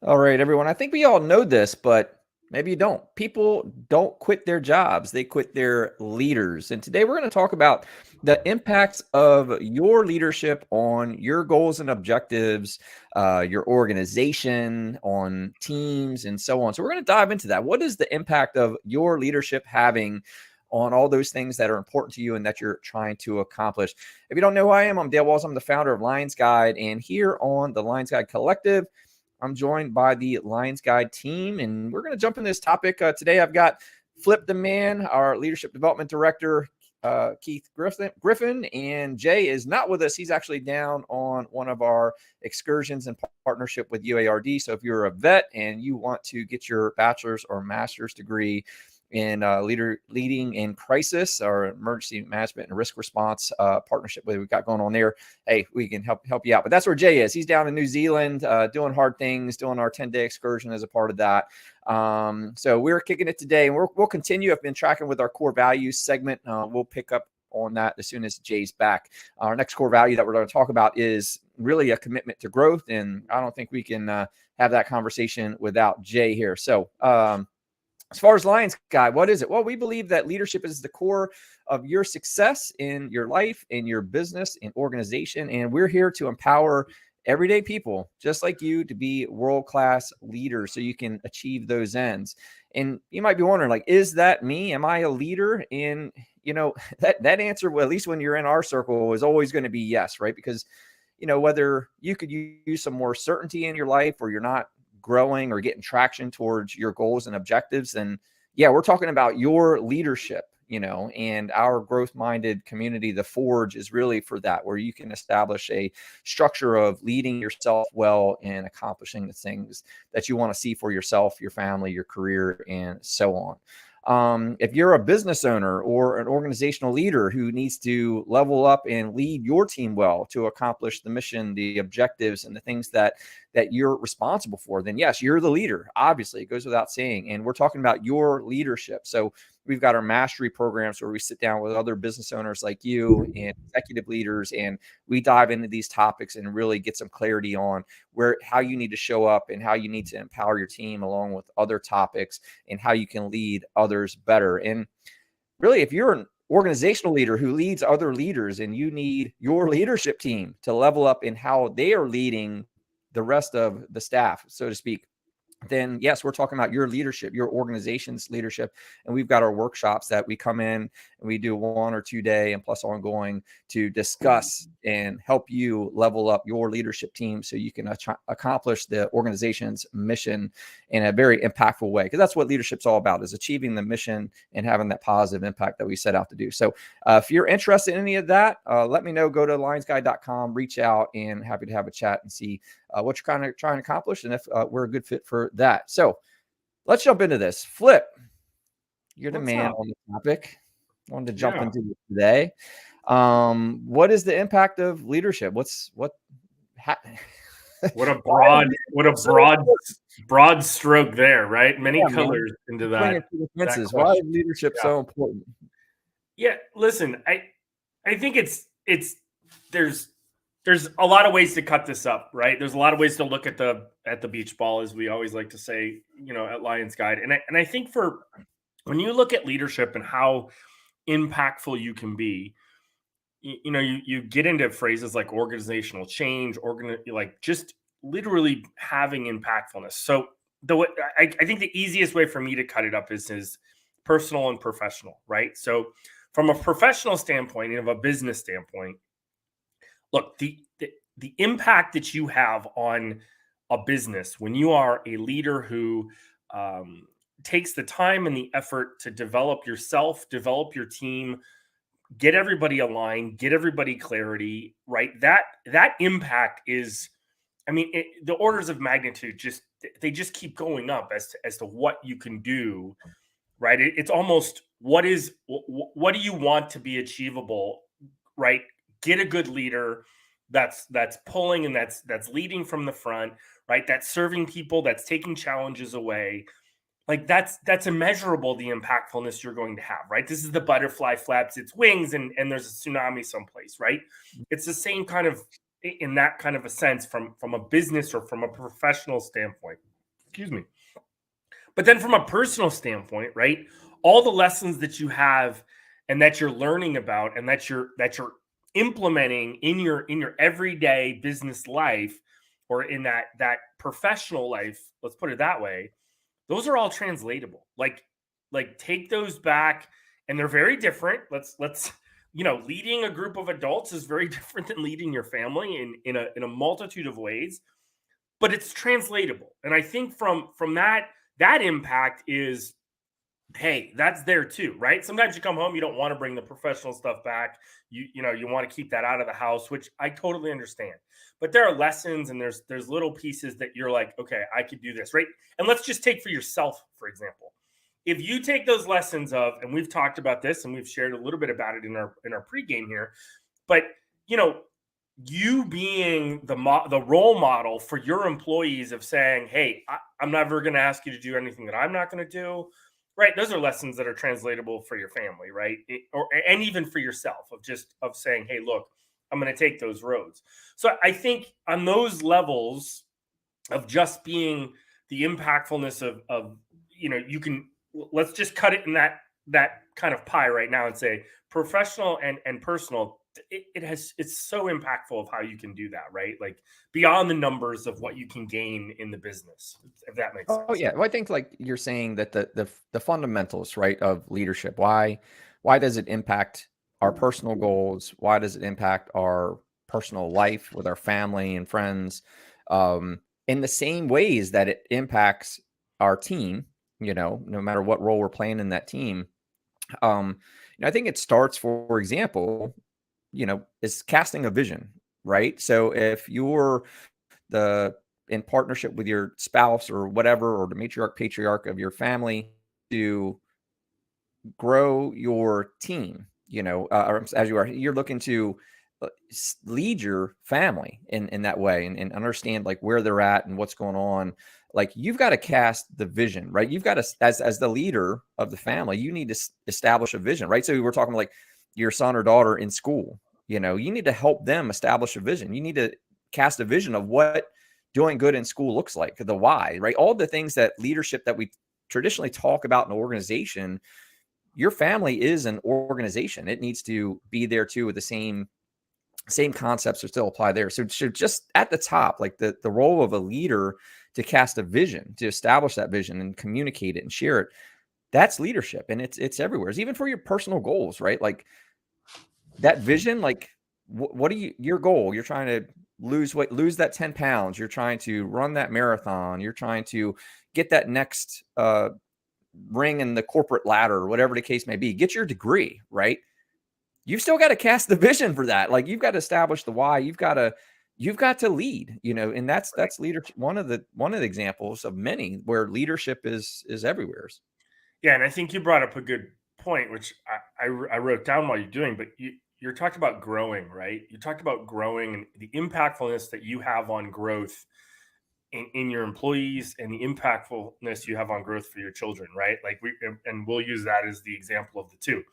All right, everyone. I think we all know this, but maybe you don't. People don't quit their jobs, they quit their leaders. And today we're going to talk about the impacts of your leadership on your goals and objectives, your organization, on teams, and so on. So we're going to dive into that. What is the impact of your leadership having on all those things that are important to you and that you're trying to accomplish? If you don't know who I am, I'm Dale Walls. I'm the founder of Lions Guide. And here on the Lions Guide Collective, I'm joined by the Lions Guide team, and we're going to jump into this topic. Today, I've got Flip the Man, our leadership development director, Keith Griffin, and Jay is not with us. He's actually down on one of our excursions in partnership with UARD. So if you're a vet and you want to get your bachelor's or master's degree in leading in crisis or emergency management and risk response partnership we've got going on there, hey, we can help you out. But that's where Jay is. He's down in New Zealand doing hard things, doing our 10-day excursion as a part of that. So we're kicking it today, and we'll continue. I've been tracking with our core values segment. We'll pick up on that as soon as Jay's back. Our next core value that we're going to talk about is really a commitment to growth, and I don't think we can have that conversation without Jay here. So as far as Lions Guide, what is it? Well, we believe that leadership is the core of your success in your life, in your business, in organization. And we're here to empower everyday people just like you to be world-class leaders so you can achieve those ends. And you might be wondering, like, is that me? Am I a leader? And, that answer, well, at least when you're in our circle, is always going to be yes, right? Because, whether you could use some more certainty in your life or you're not growing or getting traction towards your goals and objectives, then yeah, we're talking about your leadership, and our growth minded community, the Forge, is really for that, where you can establish a structure of leading yourself well and accomplishing the things that you want to see for yourself, your family, your career, and so on. If you're a business owner or an organizational leader who needs to level up and lead your team well to accomplish the mission, the objectives, and the things that you're responsible for, then yes, you're the leader. Obviously, it goes without saying. And we're talking about your leadership. So we've got our mastery programs where we sit down with other business owners like you and executive leaders, and we dive into these topics and really get some clarity on how you need to show up and how you need to empower your team, along with other topics, and how you can lead others better. And really, if you're an organizational leader who leads other leaders and you need your leadership team to level up in how they are leading the rest of the staff, so to speak, then yes, we're talking about your leadership, your organization's leadership. And we've got our workshops that we come in and we do 1 or 2 day and plus ongoing to discuss and help you level up your leadership team so you can accomplish the organization's mission in a very impactful way. Because that's what leadership's all about, is achieving the mission and having that positive impact that we set out to do. So if you're interested in any of that, let me know. Go to lionsguide.com, reach out, and happy to have a chat and see what you're kind of trying to accomplish and if we're a good fit for that. So let's jump into this. Flip, you're the man on the topic. I wanted to jump into it today. What is the impact of leadership? What a broad stroke there, right? Many colors into that. Why is leadership so important? Yeah, listen, I think there's a lot of ways to cut this up, right? There's a lot of ways to look at the beach ball, as we always like to say, at Lions Guide. And I think when you look at leadership and how impactful you can be, you get into phrases like organizational change, like just literally having impactfulness. So I think the easiest way for me to cut it up is personal and professional, right? So from a professional standpoint and of a business standpoint, look, the impact that you have on a business when you are a leader who takes the time and the effort to develop yourself, develop your team, get everybody aligned, get everybody clarity, right? That impact is, the orders of magnitude they just keep going up as to what you can do, right? It's almost what do you want to be achievable, right? Get a good leader that's pulling and that's leading from the front, right? That's serving people, that's taking challenges away. Like that's immeasurable, the impactfulness you're going to have, right? This is the butterfly flaps its wings and there's a tsunami someplace, right? It's the same kind of, in that kind of a sense, from a business or from a professional standpoint. Excuse me. But then from a personal standpoint, right? All the lessons that you have and that you're learning about and that you're implementing in your everyday business life or in that professional life, let's put it that way, those are all translatable. Like take those back, and they're very different. Let's leading a group of adults is very different than leading your family in a multitude of ways, but it's translatable. And I think from that impact is, hey, that's there too, right? Sometimes you come home, you don't want to bring the professional stuff back. You want to keep that out of the house, which I totally understand. But there are lessons and there's little pieces that you're like, okay, I could do this, right? And let's just take for yourself, for example. If you take those lessons of, and we've talked about this and we've shared a little bit about it in our pregame here, but you know, you being the role model for your employees of saying, hey, I'm never going to ask you to do anything that I'm not going to do, right? Those are lessons that are translatable for your family, right? And even for yourself of saying, hey, look, I'm going to take those roads. So I think on those levels of just being the impactfulness of you can, let's just cut it in that kind of pie right now and say professional and personal. It's so impactful of how you can do that, right? Like beyond the numbers of what you can gain in the business, if that makes sense. Oh yeah. Well, I think like you're saying that the fundamentals, right, of leadership. Why does it impact our personal goals? Why does it impact our personal life with our family and friends? In the same ways that it impacts our team, no matter what role we're playing in that team. I think it starts, for example, is casting a vision, right? So if you're in partnership with your spouse or whatever, or the matriarch, patriarch of your family to grow your team, or as you're looking to lead your family in that way and understand like where they're at and what's going on. Like you've got to cast the vision, right? You've got to, as the leader of the family, you need to establish a vision, right? So we're talking like your son or daughter in school, you need to help them establish a vision. You need to cast a vision of what doing good in school looks like, the why, right? All the things that leadership that we traditionally talk about in an organization, your family is an organization. It needs to be there too with the same concepts are still apply there. So just at the top, like the role of a leader to cast a vision, to establish that vision and communicate it and share it, that's leadership. And it's everywhere. It's even for your personal goals, right? Like that vision, like what are your goal? You're trying to lose weight, lose that 10 pounds. You're trying to run that marathon. You're trying to get that next ring in the corporate ladder, or whatever the case may be, get your degree, right? You've still got to cast the vision for that. Like you've got to establish the why. You've got to lead, and that's leadership. One of the examples of many where leadership is everywhere. Yeah. And I think you brought up a good point, which I wrote down while you're doing, but you're talking about growing, right? You talked about growing and the impactfulness that you have on growth in your employees and the impactfulness you have on growth for your children, right? Like we'll use that as the example of the two.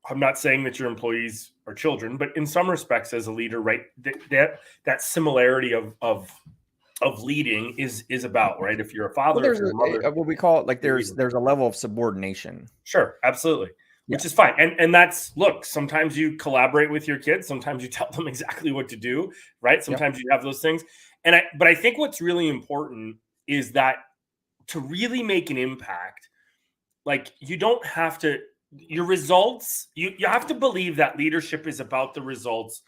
I'm not saying that your employees are children, but in some respects, as a leader, right, that similarity of leading is about, right. If you're a father, Well, if you're a mother, what we call it, like there's a level of subordination. Sure, absolutely, yeah. Which is fine, and that's look. Sometimes you collaborate with your kids. Sometimes you tell them exactly what to do, right. Sometimes you have those things, but I think what's really important is that to really make an impact, like you don't have to. Your results, you have to believe that leadership is about the results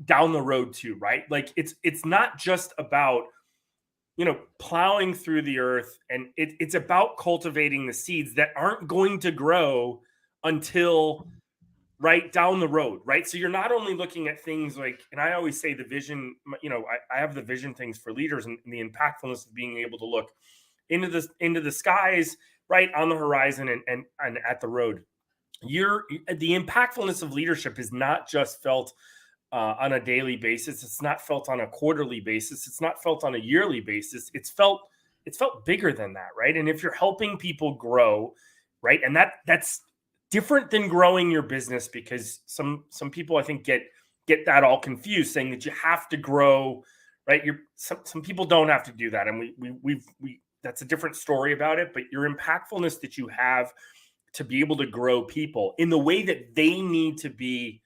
down the road too, right? Like it's not just about plowing through the earth, and it's about cultivating the seeds that aren't going to grow until right down the road, right? So you're not only looking at things like, and I always say the vision, I have the vision things for leaders and the impactfulness of being able to look into the skies, right on the horizon and at the road. The impactfulness of leadership is not just felt on a daily basis. It's not felt on a quarterly basis. It's not felt on a yearly basis. It's felt bigger than that, right? And if you're helping people grow, right, and that's different than growing your business, because some people I think get that all confused, saying that you have to grow, right? Some people don't have to do that, and we that's a different story about it. But your impactfulness that you have to be able to grow people in the way that they need to be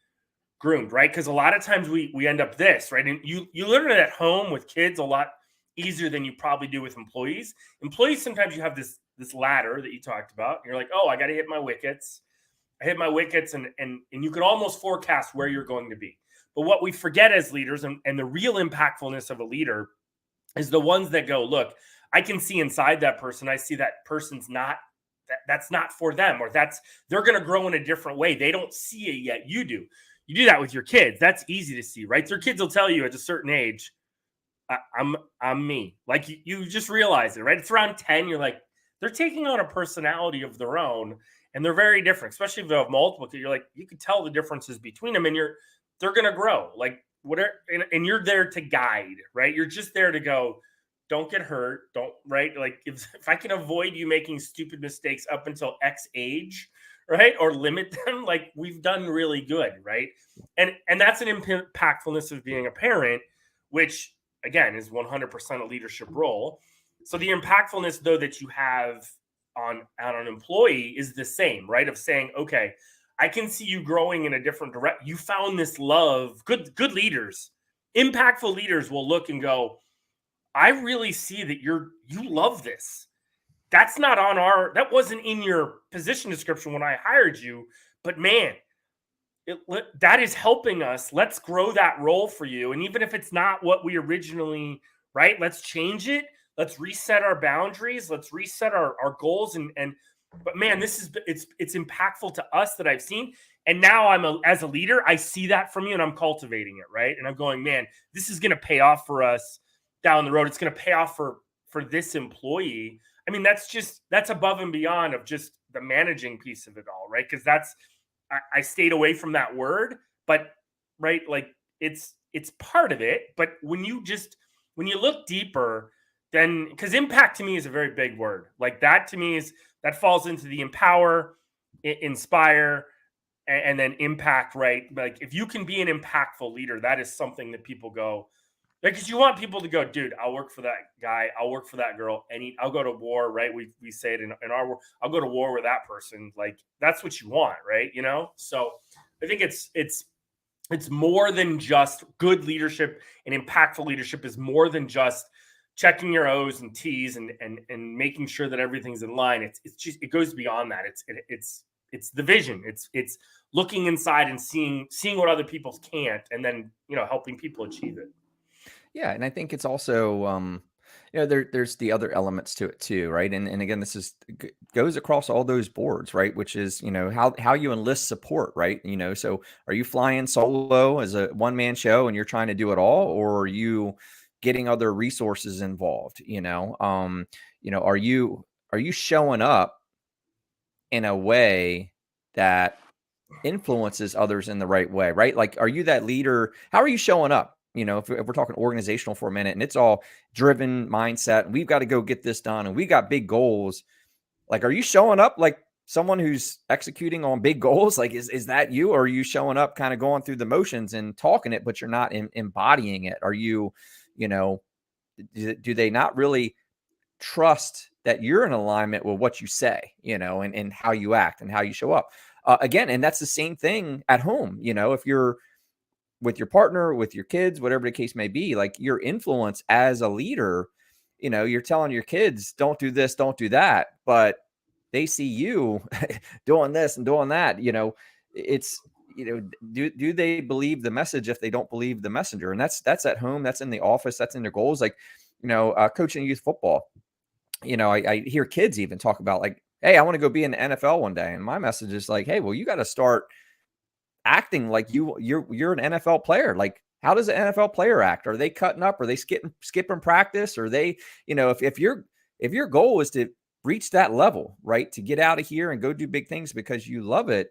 groomed, right? Because a lot of times we end up this, right? And you learn it at home with kids a lot easier than you probably do with employees. Employees, sometimes you have this ladder that you talked about. And you're like, oh, I got to hit my wickets. I hit my wickets, and you can almost forecast where you're going to be. But what we forget as leaders, and the real impactfulness of a leader, is the ones that go, look, I can see inside that person. I see that person's not that's not for them, or they're going to grow in a different way. They don't see it yet. You do. You do that with your kids. That's easy to see, right? Their kids will tell you at a certain age, I'm me. Like you just realize it, right? It's around 10. You're like, they're taking on a personality of their own, and they're very different, especially if you have multiple. You're like, you can tell the differences between them, and they're going to grow. Like whatever, and you're there to guide, right? You're just there to go, don't get hurt. Don't, right? Like if I can avoid you making stupid mistakes up until X age, right? Or limit them, like we've done really good, right? And that's an impactfulness of being a parent, which again is 100% a leadership role. So the impactfulness though that you have on an employee is the same, right? Of saying, okay, I can see you growing in a different direction. You found this love. Good leaders, impactful leaders will look and go, I really see that you love this. That's not that wasn't in your position description when I hired you, but man, that is helping us. Let's grow that role for you. And even if it's not what we originally, right, let's change it. Let's reset our boundaries. Let's reset our goals. But man, it's impactful to us that I've seen. And now as a leader, I see that from you and I'm cultivating it, right? And I'm going, man, this is going to pay off for us down the road. It's going to pay off for this employee. I mean, that's above and beyond of just the managing piece of it all, right? Because I stayed away from that word, but right, like it's part of it. But when you look deeper, then because impact to me is a very big word. Like that to me that falls into the empower, inspire, and then impact, right? Like if you can be an impactful leader, that is something that people go, because you want people to go, dude, I'll work for that guy. I'll work for that girl. I'll go to war, right? We say it in our world. I'll go to war with that person. Like that's what you want, right? You know? So I think it's more than just good leadership, and impactful leadership is more than just checking your O's and T's and making sure that everything's in line. It goes beyond that. It's the vision. It's looking inside and seeing what other people can't, and then, helping people achieve it. Yeah, and I think it's also, there's the other elements to it too, right? And again, this goes across all those boards, right? Which is, how you enlist support, right? So are you flying solo as a one-man show and you're trying to do it all, or are you getting other resources involved? Are you showing up in a way that influences others in the right way, right? Like, are you that leader? How are you showing up? If we're talking organizational for a minute, and it's all driven mindset, and we've got to go get this done, and we got big goals. Like, are you showing up like someone who's executing on big goals? Like, is that you? Or are you showing up kind of going through the motions and talking it, but you're not embodying it? Are you, do they not really trust that you're in alignment with what you say, and how you act and how you show up? Again, and that's the same thing at home. If you're with your partner, with your kids, whatever the case may be, like your influence as a leader, you're telling your kids, don't do this, don't do that, but they see you doing this and doing that. It's, do they believe the message if they don't believe the messenger? And that's at home, that's in the office, that's in their goals. Like, coaching youth football, I hear kids even talk about like, hey, I want to go be in the NFL one day. And my message is like, hey, well, you got to start acting like you're an NFL player. Like, how does an NFL player act? Are they cutting up? Are they skipping practice? Are they, if your goal is to reach that level, right, to get out of here and go do big things because you love it,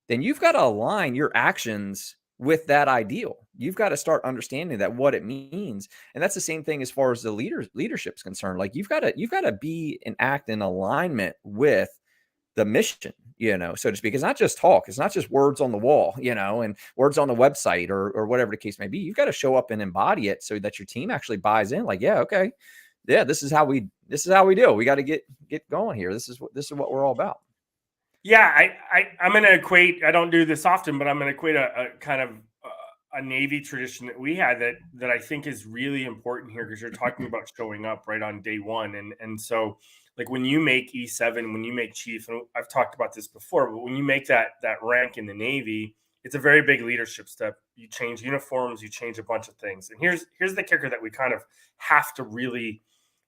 then you've got to align your actions with that ideal. You've got to start understanding that what it means. And that's the same thing as far as the leadership is concerned. Like you've got to be and act in alignment with the mission, so to speak. It's not just talk. It's not just words on the wall, and words on the website or whatever the case may be. You've got to show up and embody it so that your team actually buys in. Like, yeah, okay, yeah, this is how we do. We got to get going here. This is what we're all about. Yeah, I'm going to equate. I don't do this often, but I'm going to equate a kind of a Navy tradition that we had that I think is really important here, because you're talking about showing up right on day one, and so like when you make E7, when you make chief, and I've talked about this before, but when you make that rank in the Navy, it's a very big leadership step. You change uniforms, you change a bunch of things, and here's the kicker that we kind of have to really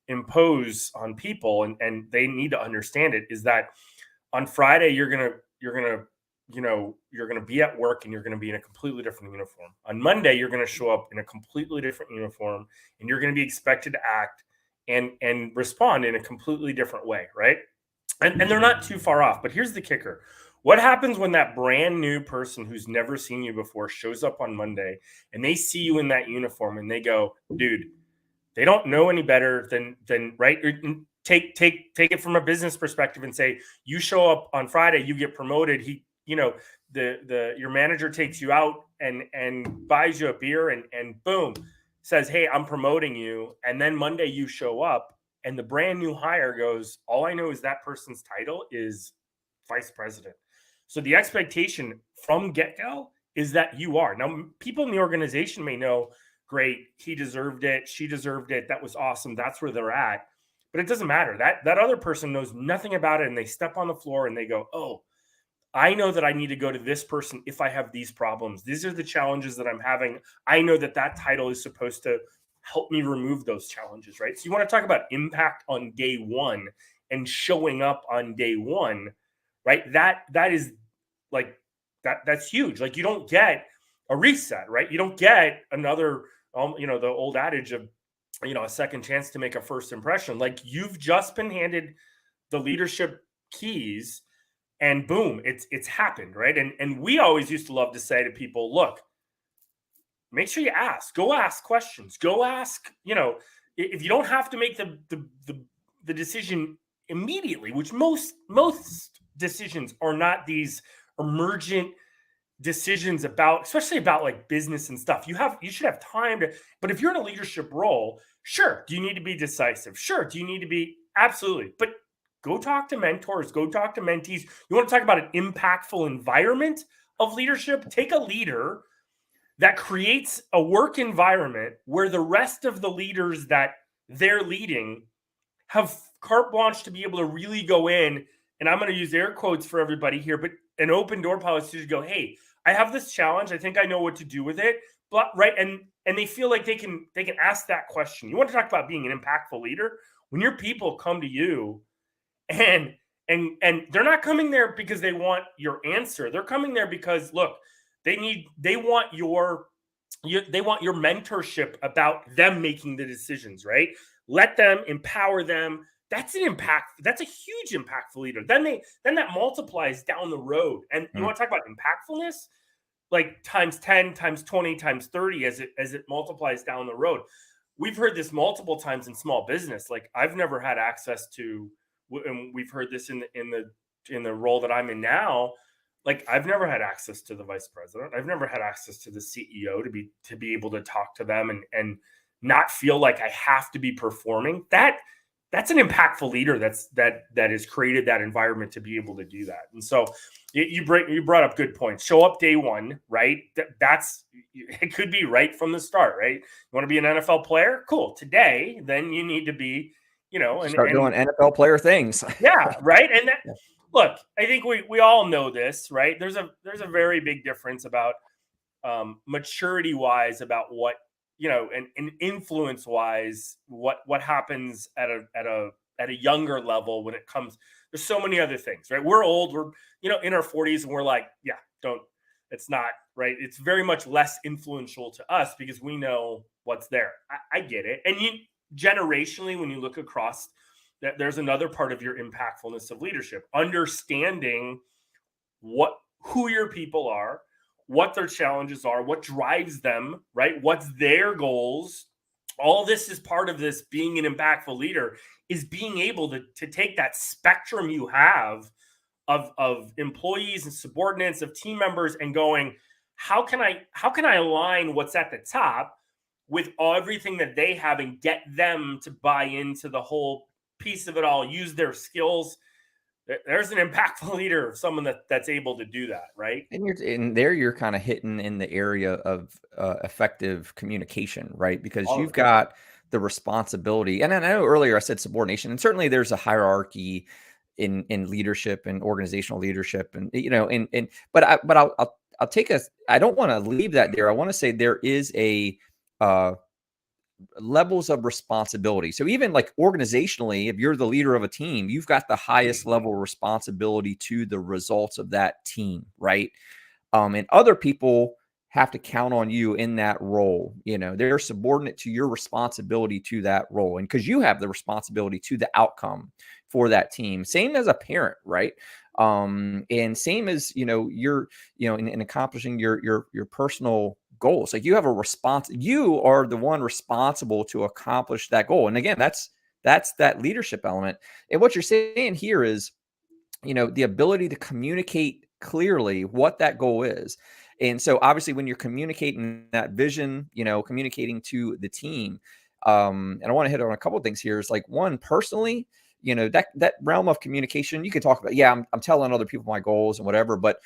impose on people, and they need to understand it, is that on Friday you're gonna be at work and you're gonna be in a completely different uniform. On Monday you're gonna show up in a completely different uniform, and you're gonna be expected to act and respond in a completely different way, right? And they're not too far off. But here's the kicker: what happens when that brand new person who's never seen you before shows up on Monday and they see you in that uniform and they go, dude, they don't know any better than right? Take it from a business perspective and say, you show up on Friday, you get promoted. Your manager takes you out and buys you a beer and boom, says, hey, I'm promoting you. And then Monday you show up and the brand new hire goes, all I know is that person's title is vice president. So the expectation from get-go is that you are. Now, people in the organization may know, great, he deserved it, she deserved it, that was awesome, that's where they're at. But it doesn't matter. That other person knows nothing about it, and they step on the floor and they go, oh, I know that I need to go to this person if I have these problems. These are the challenges that I'm having. I know that title is supposed to help me remove those challenges, right? So you want to talk about impact on day one and showing up on day one, right? That is like that's huge. Like, you don't get a reset, right? You don't get another, the old adage of, a second chance to make a first impression. Like, you've just been handed the leadership keys and boom, it's happened, right? And we always used to love to say to people, look, make sure you ask, go ask questions, go ask, if you don't have to make the decision immediately, which most decisions are not these emergent decisions especially about like business and stuff. You should have time to, but if you're in a leadership role, sure. Do you need to be decisive? Sure. Do you need to be? Absolutely. But go talk to mentors, go talk to mentees. You want to talk about an impactful environment of leadership? Take a leader that creates a work environment where the rest of the leaders that they're leading have carte blanche to be able to really go in, and I'm going to use air quotes for everybody here, but an open door policy to go, hey, I have this challenge. I think I know what to do with it. But right. And they feel like they can ask that question. You want to talk about being an impactful leader? When your people come to you and they're not coming there because they want your answer. They're coming there because, look, they want your mentorship about them making the decisions, right? Let them, empower them. That's an impact. That's a huge impactful leader. Then that multiplies down the road. And you want to talk about impactfulness, like times 10, times 20, times 30 as it multiplies down the road. We've heard this multiple times in small business. Like, I've never had access to, and we've heard this in the role that I'm in now. Like, I've never had access to the vice president. I've never had access to the CEO to be able to talk to them and not feel like I have to be performing. That's an impactful leader that has created that environment to be able to do that. And so you brought up good points. Show up day one, right? It could be right from the start, right? You want to be an NFL player? Cool. Today, then you need to be, start doing NFL player things. Yeah, right. And look, I think we all know this, right? There's a very big difference about maturity wise about what, and influence wise, what happens at a younger level when it comes. There's so many other things, right? We're old, we're in our 40s, and we're like, yeah, it's not right. It's very much less influential to us because we know what's there. I get it. And generationally, when you look across, that there's another part of your impactfulness of leadership, understanding who your people are, what their challenges are, what drives them, right? What's their goals. All this is part of this being an impactful leader, is being able to take that spectrum you have of employees and subordinates, of team members, and going, how can I align what's at the top with everything that they have and get them to buy into the whole piece of it all, use their skills. There's an impactful leader, someone that's able to do that, right? And there you're kind of hitting in the area of effective communication, right? Because All of you've it. got the responsibility, and I know earlier I said subordination, and certainly there's a hierarchy in leadership and organizational leadership, and but I'll take a. I don't want to leave that there. I want to say there is a levels of responsibility. So even like organizationally, if you're the leader of a team, you've got the highest level of responsibility to the results of that team, right? And other people have to count on you in that role. They're subordinate to your responsibility to that role, and because you have the responsibility to the outcome for that team. Same as a parent, right? And same as you're in accomplishing your personal goals. Like you have a response. You are the one responsible to accomplish that goal. And again, that's that leadership element. And what you're saying here is, the ability to communicate clearly what that goal is. And so obviously when you're communicating that vision, communicating to the team, and I want to hit on a couple of things here, is like, one, personally, that realm of communication, you can talk about, I'm telling other people my goals and whatever, but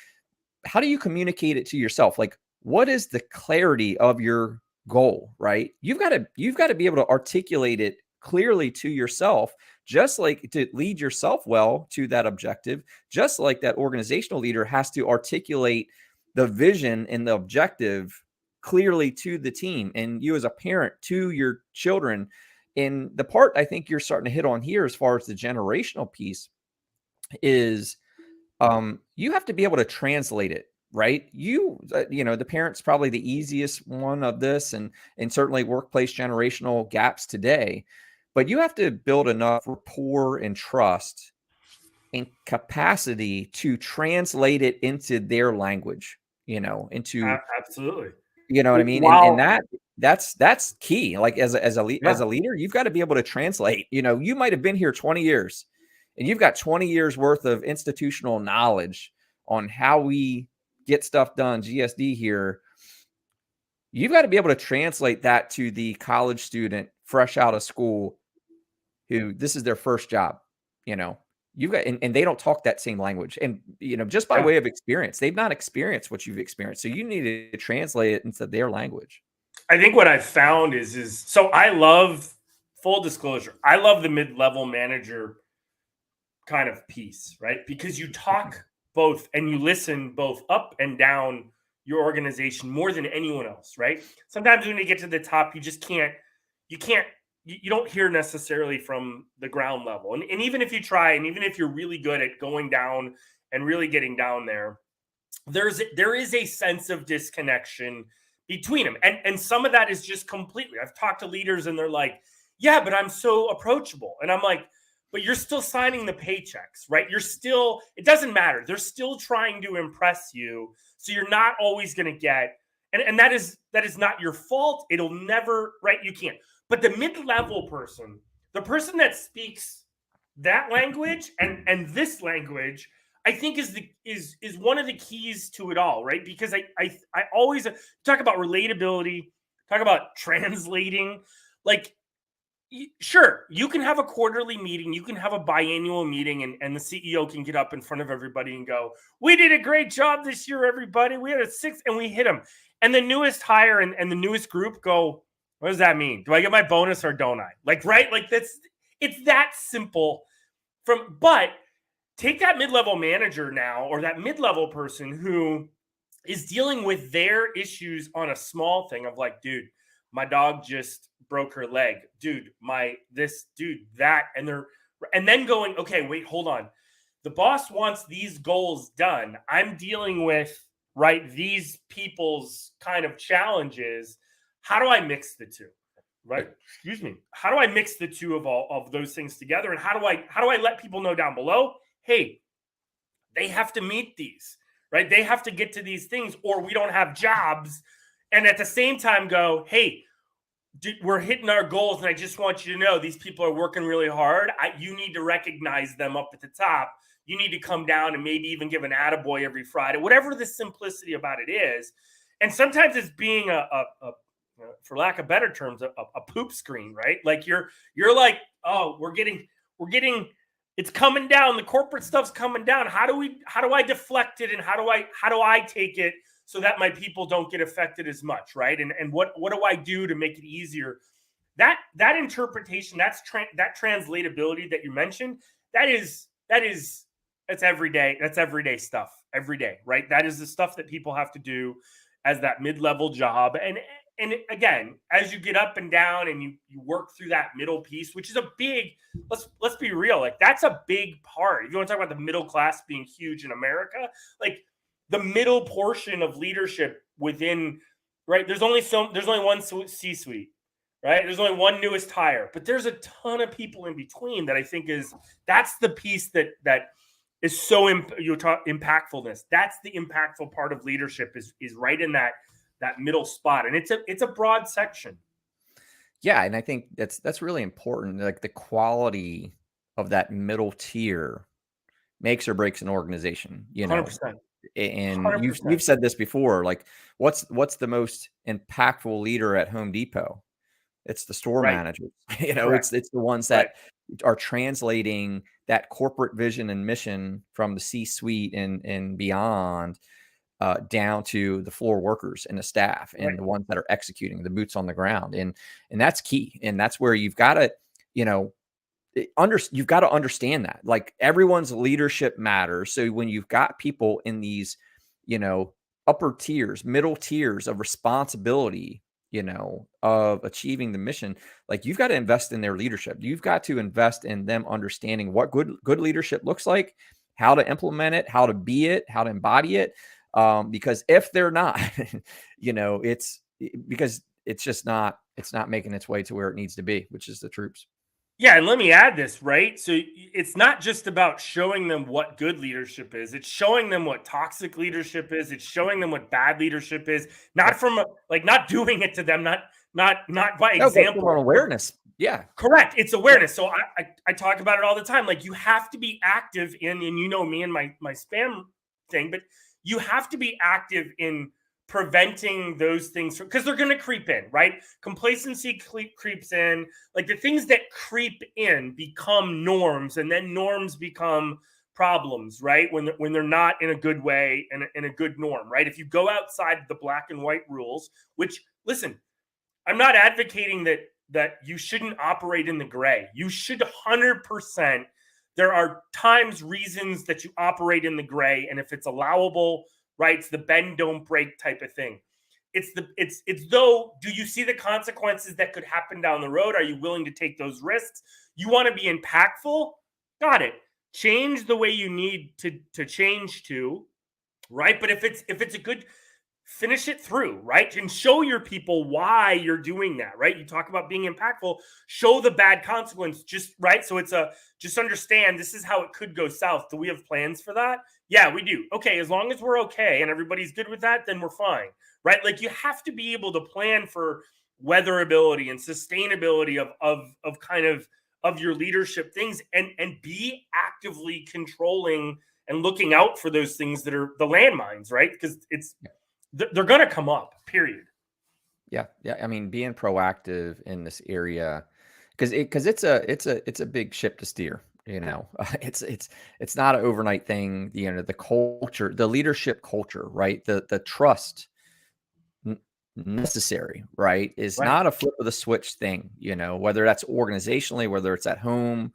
how do you communicate it to yourself? Like, what is the clarity of your goal, right? You've got to be able to articulate it clearly to yourself, just like to lead yourself well to that objective, just like that organizational leader has to articulate the vision and the objective clearly to the team, and you as a parent to your children. And the part I think you're starting to hit on here as far as the generational piece is you have to be able to translate it, right? The parent's probably the easiest one of this, and certainly workplace generational gaps today, but you have to build enough rapport and trust and capacity to translate it into their language, into, Absolutely. what I mean? And Wow. that's key. Like as a Yeah. leader, you've got to be able to translate. You might have been here 20 years and you've got 20 years worth of institutional knowledge on how we get stuff done, GSD here. You've got to be able to translate that to the college student fresh out of school who this is their first job. You've got, and they don't talk that same language. And, just by Yeah. way of experience, they've not experienced what you've experienced. So you need to translate it into their language. I think what I've found is so I love, full disclosure, I love the mid-level manager kind of piece, right? Because you talk both and you listen both up and down your organization more than anyone else, right? Sometimes when you get to the top, you just can't, you don't hear necessarily from the ground level. And even if you try, and even if you're really good at going down and really getting down there, there is a sense of disconnection between them. And some of that is just completely, I've talked to leaders and they're like, yeah, but I'm so approachable. And I'm like, but you're still signing the paychecks, right? You're still, it doesn't matter. They're still trying to impress you. So you're not always going to get, and that is not your fault. It'll never, right? You can't. But the mid-level person, the person that speaks that language and this language, I think is one of the keys to it all, right? Because I always talk about relatability, talk about translating. Like, sure, you can have a quarterly meeting, you can have a biannual meeting, and the CEO can get up in front of everybody and go, "We did a great job this year, everybody. We had a 6 and we hit them." And the newest hire and the newest group go, "What does that mean? Do I get my bonus or don't I?" Like, right? Like it's that simple. But take that mid-level manager now, or that mid-level person who is dealing with their issues on a small thing of like, dude, my dog just broke her leg, dude, that, and then going, okay, wait, hold on, the boss wants these goals done, I'm dealing with, right, these people's kind of challenges. How do I mix the two? Right. Excuse me. How do I mix the two of all of those things together? And how do I let people know down below, hey, they have to meet these, right? They have to get to these things or we don't have jobs. And at the same time go, hey, we're hitting our goals. And I just want you to know these people are working really hard. You need to recognize them up at the top. you need to come down and maybe even give an attaboy every Friday, whatever the simplicity about it is. And sometimes it's being for lack of better terms, a poop screen, right? Like you're like, oh, we're getting, it's coming down. The corporate stuff's coming down. How do I deflect it? And how do I take it so that my people don't get affected as much, right? And what do I do to make it easier? That interpretation, that translatability that you mentioned, that's everyday. That's everyday stuff every day, right? That is the stuff that people have to do as that mid-level job. And again, as you get up and down and you work through that middle piece, which is a big, let's be real, like that's a big part. If you want to talk about the middle class being huge in America, like the middle portion of leadership within, right? There's only one C-suite, right? There's only one newest hire, but there's a ton of people in between that I think that's the piece that is so impactfulness. That's the impactful part of leadership is right in that middle spot, and it's a broad section. Yeah, and I think that's really important. Like the quality of that middle tier makes or breaks an organization. 100%. And 100%. you've said this before. Like, what's the most impactful leader at Home Depot? It's the store managers. Correct. It's the ones that are translating that corporate vision and mission from the C-suite and beyond down to the floor workers and the staff and the ones that are executing, the boots on the ground. And that's key. And that's where you've got to, you've got to understand that like everyone's leadership matters. So when you've got people in these, upper tiers, middle tiers of responsibility, of achieving the mission, like you've got to invest in their leadership. You've got to invest in them understanding what good leadership looks like, how to implement it, how to be it, how to embody it. Because if they're not, it's because it's not making its way to where it needs to be, which is the troops. Yeah. And let me add this, right? So it's not just about showing them what good leadership is. It's showing them what toxic leadership is. It's showing them what bad leadership is, not from not doing it to them, not by example. On awareness. Yeah. Correct. It's awareness. So I talk about it all the time. Like you have to be active in, and me and my spam thing, but you have to be active in preventing those things because they're going to creep in, right? Complacency creeps in. Like the things that creep in become norms, and then norms become problems, right? When they're not in a good way and in a good norm, right? If you go outside the black and white rules, which listen, I'm not advocating that you shouldn't operate in the gray. You should 100%. There are times, reasons that you operate in the gray, and if it's allowable, right, it's the bend don't break type of thing. It's though, do you see the consequences that could happen down the road? Are you willing to take those risks? You want to be impactful? Got it. Change the way you need to change to, right? But if it's a good, finish it through, right? And show your people why you're doing that, right? You talk about being impactful, show the bad consequence, just right. So it's just understand this is how it could go south. Do we have plans for that? Yeah, we do. Okay, as long as we're okay and everybody's good with that, then we're fine, right? Like you have to be able to plan for weatherability and sustainability of kind of your leadership things and be actively controlling and looking out for those things that are the landmines, right? Because they're going to come up, period. Yeah. I mean, being proactive in this area, because it's a big ship to steer. It's not an overnight thing. The culture, the leadership culture, right? The trust necessary, right, is not a flip of the switch thing. Whether that's organizationally, whether it's at home,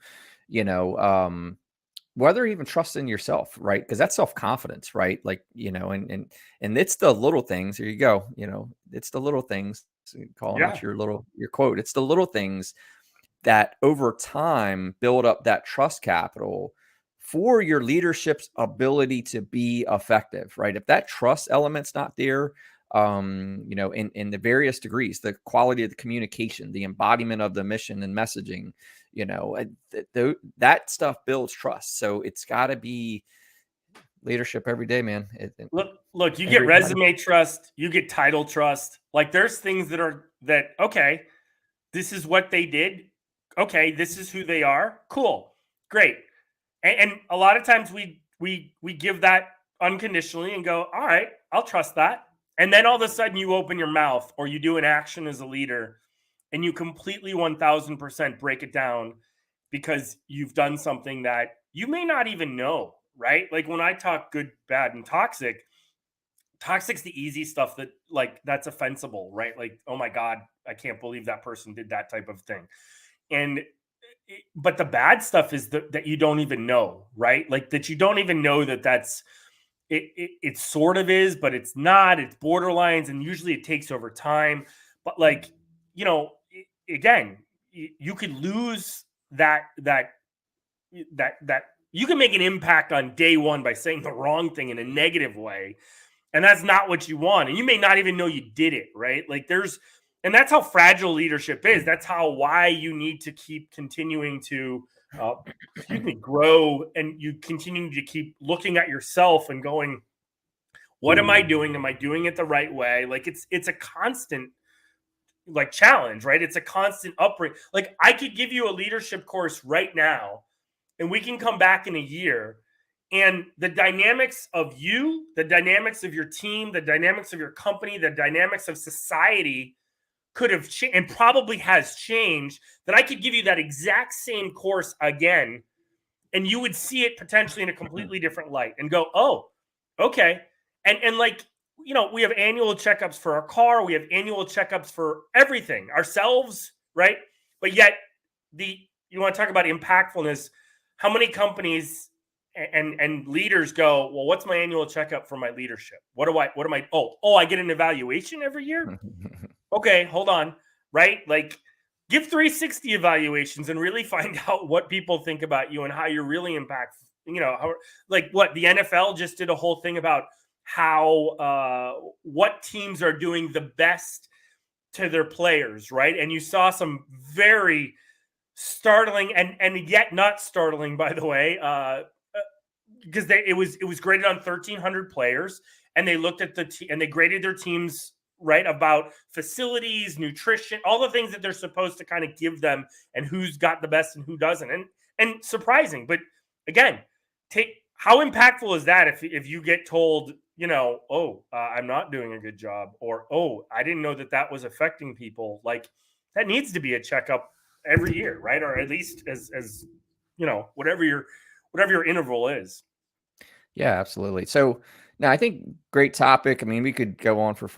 whether even trust in yourself, right? Because that's self-confidence, right? Like, and it's the little things. Here you go. It's the little things. Calling it your quote. It's the little things that over time build up that trust capital for your leadership's ability to be effective, right? If that trust element's not there, in the various degrees, the quality of the communication, the embodiment of the mission and messaging, that stuff builds trust. So it's got to be leadership every day, man. Look, you get resume trust, you get title trust. Like there's things that okay, this is what they did. Okay, this is who they are. Cool. Great. And a lot of times we give that unconditionally and go, all right, I'll trust that. And then all of a sudden you open your mouth or you do an action as a leader and you completely 1000% break it down because you've done something that you may not even know, right? Like when I talk good, bad, and toxic's the easy stuff that like that's offensible, right? Like, oh my God, I can't believe that person did that type of thing. And but the bad stuff is that you don't even know, right? Like that you don't even know that that's it sort of is, but it's not. It's borderlines, and usually it takes over time. But like, you know, again, you could lose that you can make an impact on day one by saying the wrong thing in a negative way, and that's not what you want. And you may not even know you did it, right? Like and that's how fragile leadership is. That's why you need to keep continuing to grow, and you continue to keep looking at yourself and going, what am I doing? Am I doing it the right way? Like it's a constant like challenge, right? It's a constant upbringing. Like I could give you a leadership course right now and we can come back in a year and the dynamics of you, the dynamics of your team, the dynamics of your company, the dynamics of society could have changed and probably has changed, that I could give you that exact same course again and you would see it potentially in a completely different light and go, oh, okay. And like, you know, we have annual checkups for our car. We have annual checkups for everything, ourselves, right? But yet you want to talk about impactfulness. How many companies and leaders go, well, what's my annual checkup for my leadership? I get an evaluation every year. Okay, hold on, right? Like give 360 evaluations and really find out what people think about you and how you're really impactful. You know, like what the NFL just did a whole thing about how what teams are doing the best to their players, right? And you saw some very startling and yet not startling, by the way, because it was graded on 1,300 players, and they looked at and they graded their teams right about facilities, nutrition, all the things that they're supposed to kind of give them, and who's got the best and who doesn't. And surprising, but again, how impactful is that if you get told, you know, I'm not doing a good job, or I didn't know that was affecting people. Like that needs to be a checkup every year, right? Or at least as you know, whatever your interval is. Yeah, absolutely. So now I think great topic. I mean, we could go on for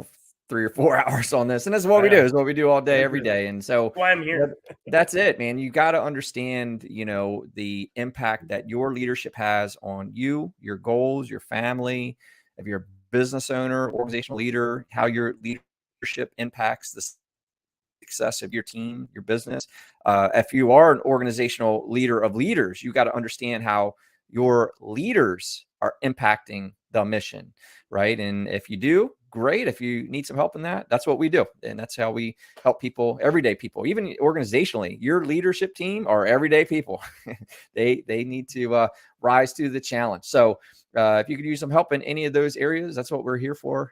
3 or 4 hours on this, and this is what we do. Is what we do all day, every day. And so that's why I'm here. That's it, man. You got to understand, you know, the impact that your leadership has on you, your goals, your family, if you're a business owner, organizational leader, how your leadership impacts the success of your team, your business. If you are an organizational leader of leaders, you got to understand how your leaders are impacting the mission, right? And if you do, great. If you need some help in that, that's what we do. And that's how we help people, everyday people, even organizationally. Your leadership team are everyday people. They need to rise to the challenge. So if you could use some help in any of those areas, that's what we're here for.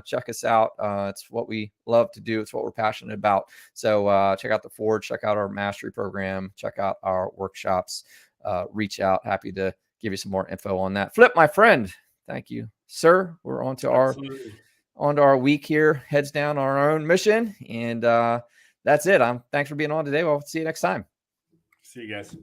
Check us out. It's what we love to do. It's what we're passionate about. So check out the Forge, check out our mastery program, check out our workshops, reach out. Happy to give you some more info on that. Flip, my friend. Thank you, sir. We're on to our week here, heads down on our own mission. And that's it. Thanks for being on today. We'll see you next time. See you guys.